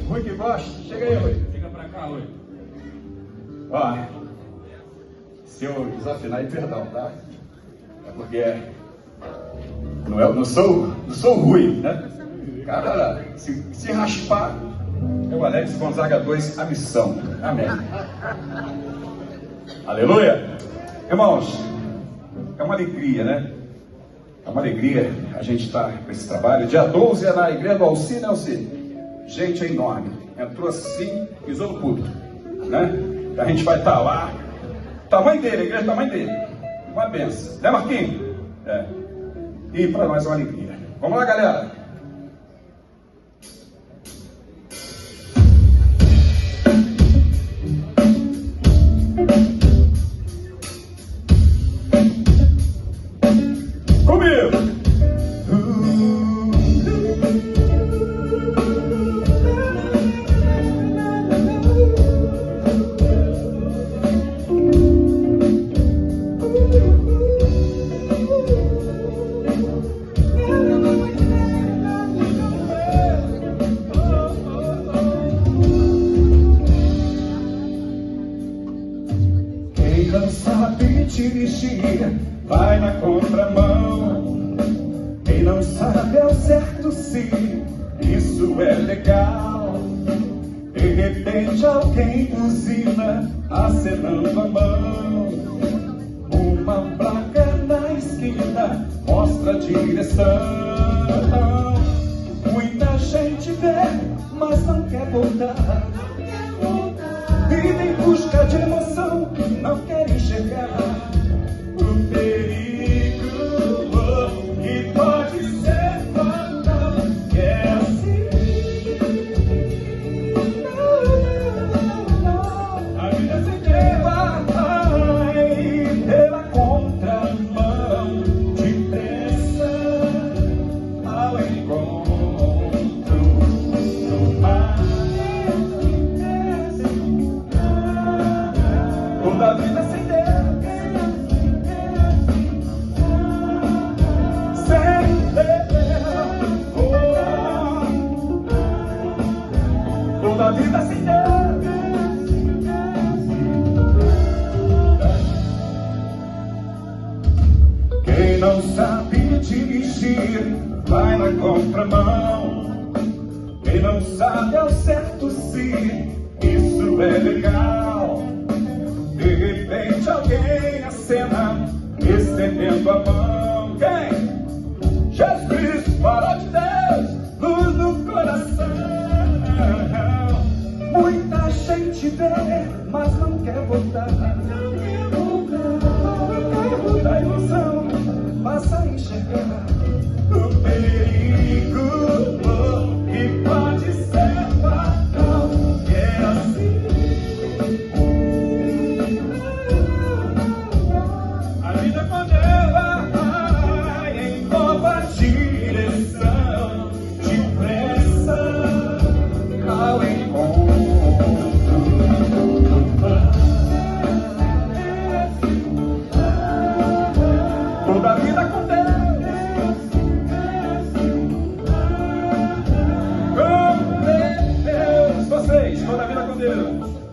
Rui que gosta. Chega aí, Rui. Chega pra cá, Rui. Ó, se eu desafinar aí, perdão, tá? É porque não sou o Rui, né? Cara, se raspar, é o Alex Gonzaga 2, a missão. Amém. Aleluia. Irmãos, é uma alegria, né? É uma alegria a gente estar com esse trabalho. Dia 12 é na igreja do Alci, né, Alci? Gente, é enorme. Entrou assim, pisou no público, né? A gente vai estar lá. Tamanho dele, a igreja é tamanho dele. Uma benção. Né, Marquinhos? É. E para nós é uma alegria. Vamos lá, galera. Comigo! Quem não sabe dirigir vai na contramão. Quem não sabe ao certo se isso é legal. De repente alguém buzina acenando a mão. Uma placa na esquina mostra a direção. Muita gente vê, mas não quer voltar. Vive em busca de emoção, não quer enxergar o perigo que pode ser fatal. É assim. A vida se vai pela contramão, depressa ao encontro do mar. Toda a vida sem Deus, sem Deus, toda a vida sem Deus. Quem não sabe dirigir vai na contramão. Quem não sabe ao certo se isso é legal. De repente alguém acena, estendendo a mão. Quem? Jesus, para de Deus, luz no coração. Muita gente vê, mas não quer voltar. Da ilusão, passa a enxergar o perigo que pode ser fatal. É assim. A vida quando ela vai em nova direção, depressa ao encontro do mar. Toda a vida com Deus, com Deus. Vocês, toda a vida com Deus.